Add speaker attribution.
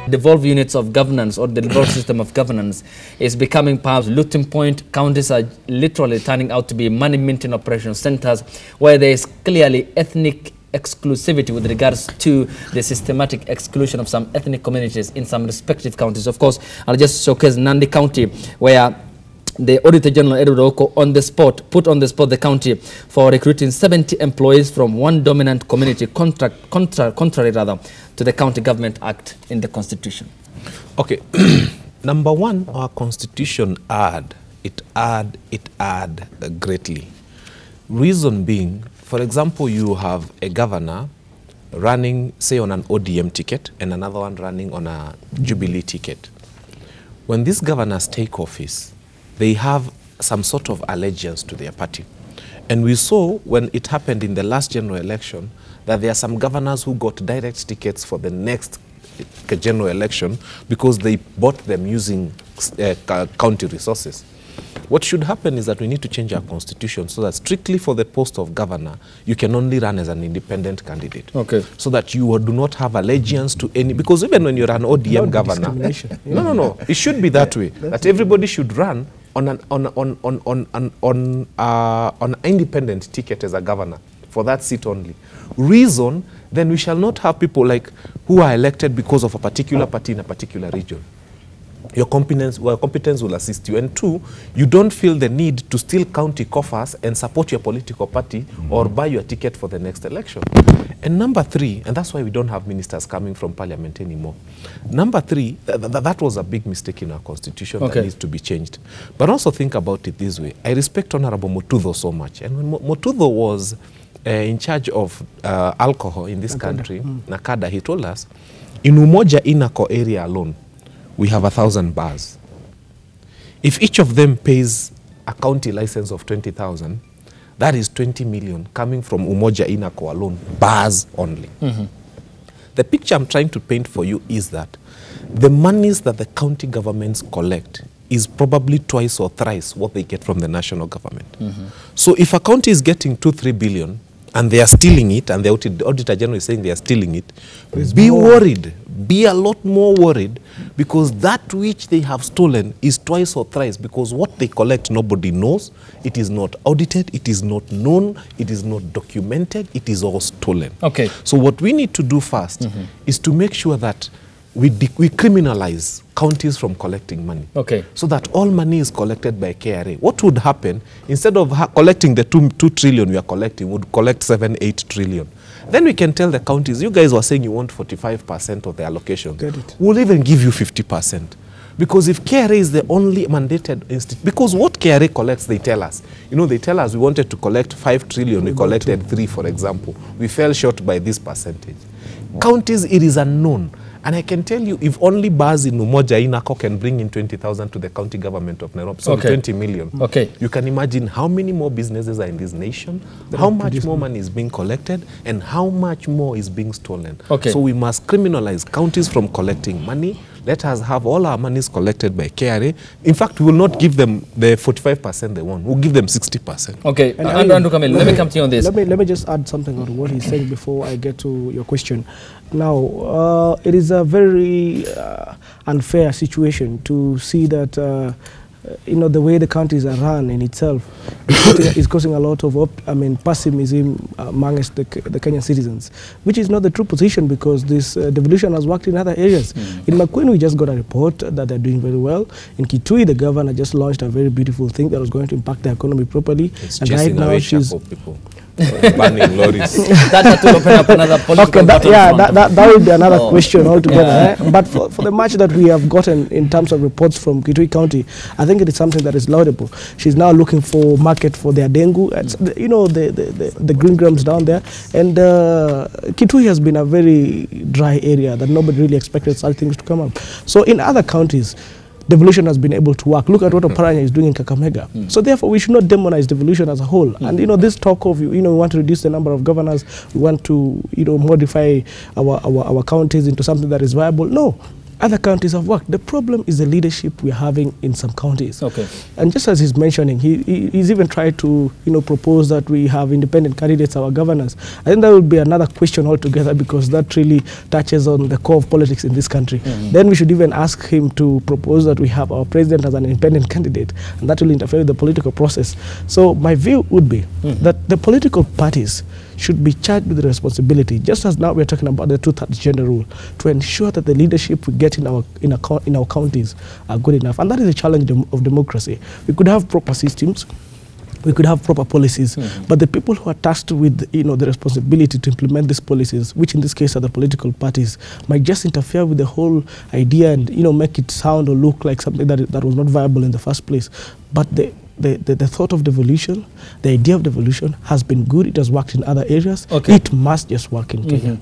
Speaker 1: devolved units of governance or the devolved system of governance is becoming perhaps looting point. Counties are literally turning out to be money minting operation centers where there is clearly ethnic exclusivity with regards to the systematic exclusion of some ethnic communities in some respective counties. Of course, I'll just showcase Nandi County, where the Auditor General Edward Oko put on the spot the county for recruiting 70 employees from one dominant community, contrary to the County Government Act in the Constitution.
Speaker 2: Okay, number one, our Constitution add greatly. Reason being, for example, you have a governor running, say, on an ODM ticket and another one running on a Jubilee ticket. When these governors take office, they have some sort of allegiance to their party. And we saw when it happened in the last general election that there are some governors who got direct tickets for the next general election because they bought them using county resources. What should happen is that we need to change our constitution so that strictly for the post of governor, you can only run as an independent candidate. Okay. So that you do not have allegiance to any, because even when you're an ODM governor, no, it should be that way, that everybody should run on an independent ticket as a governor for that seat only. Reason, then we shall not have people like who are elected because of a particular party in a particular region. Your competence will assist you. And two, you don't feel the need to steal county coffers and support your political party or buy your ticket for the next election. And number three, and that's why we don't have ministers coming from parliament anymore. Number three, that was a big mistake in our constitution that needs to be changed. But also think about it this way. I respect Honorable Mutudho so much. And when Mutudho was in charge of alcohol in this country, Nakada, he told us, in Umoja Inako area alone, we have 1,000 bars. If each of them pays a county license of 20,000, that is 20 million coming from Umoja Inako alone, bars only. The picture I'm trying to paint for you is that the monies that the county governments collect is probably twice or thrice what they get from the national government. So if a county is getting 2-3 billion and they are stealing it, and the Auditor General is saying they are stealing it, be worried. Be a lot more worried, because that which they have stolen is twice or thrice, because what they collect nobody knows, it is not audited, it is not known, it is not documented, it is all stolen. Okay. So what we need to do first is to make sure that we criminalize counties from collecting money. Okay. So that all money is collected by KRA. What would happen, instead of collecting the 2 trillion we are collecting, we would collect 7-8 trillion. Then we can tell the counties, you guys were saying you want 45% of the allocation. We'll even give you 50%. Because if KRA is the only mandated institute, because what KRA collects, they tell us. You know, they tell us we wanted to collect 5 trillion, we collected 3, for example. We fell short by this percentage. Counties, it is unknown. And I can tell you, if only bars in Umoja Inako can bring in 20,000 to the county government of Nairobi, so 20 million, you can imagine how many more businesses are in this nation, how much more money is being collected, and how much more is being stolen. So we must criminalize counties from collecting money. Let us have all our monies collected by KRA. In fact, we will not give them the 45% they want. We'll give them 60%. Okay,
Speaker 1: Andrew Kamel, let me come to you on this.
Speaker 3: Let me just add something on what he's saying before I get to your question. Now, it is a very unfair situation to see that you know, the way the countries are run in itself is causing a lot of pessimism amongst the Kenyan citizens, which is not the true position, because this devolution has worked in other areas. In Makueni, we just got a report that they're doing very well. In Kitui, the governor just launched a very beautiful thing that was going to impact the economy properly.
Speaker 2: It's and right now she's people. Banning lorries.
Speaker 1: That will open up another political
Speaker 3: that would be another question altogether. But for the much that we have gotten in terms of reports from Kitui County, I think it is something that is laudable. She's now looking for market for their dengue, you know, the green grams down there. And Kitui has been a very dry area that nobody really expected such things to come up. So in other counties, devolution has been able to work. Look at what Oparanya is doing in Kakamega. So therefore, we should not demonize devolution as a whole. And you know, this talk of we want to reduce the number of governors, we want to modify our counties into something that is viable. No, other counties have worked. The problem is the leadership we're having in some counties.
Speaker 1: Okay.
Speaker 3: And just as he's mentioning, he's even tried to, propose that we have independent candidates, our governors. I think that would be another question altogether, because that really touches on the core of politics in this country. Then we should even ask him to propose that we have our president as an independent candidate, and that will interfere with the political process. So my view would be that the political parties should be charged with the responsibility, just as now we're talking about the two-thirds gender rule, to ensure that the leadership we get in our counties are good enough. And that is a challenge of democracy. We could have proper systems, we could have proper policies, but the people who are tasked with the responsibility to implement these policies, which in this case are the political parties, might just interfere with the whole idea and make it sound or look like something that was not viable in the first place. But the thought of devolution, the idea of devolution has been good. It has worked in other areas.
Speaker 1: Okay.
Speaker 3: It must just work in Kenya.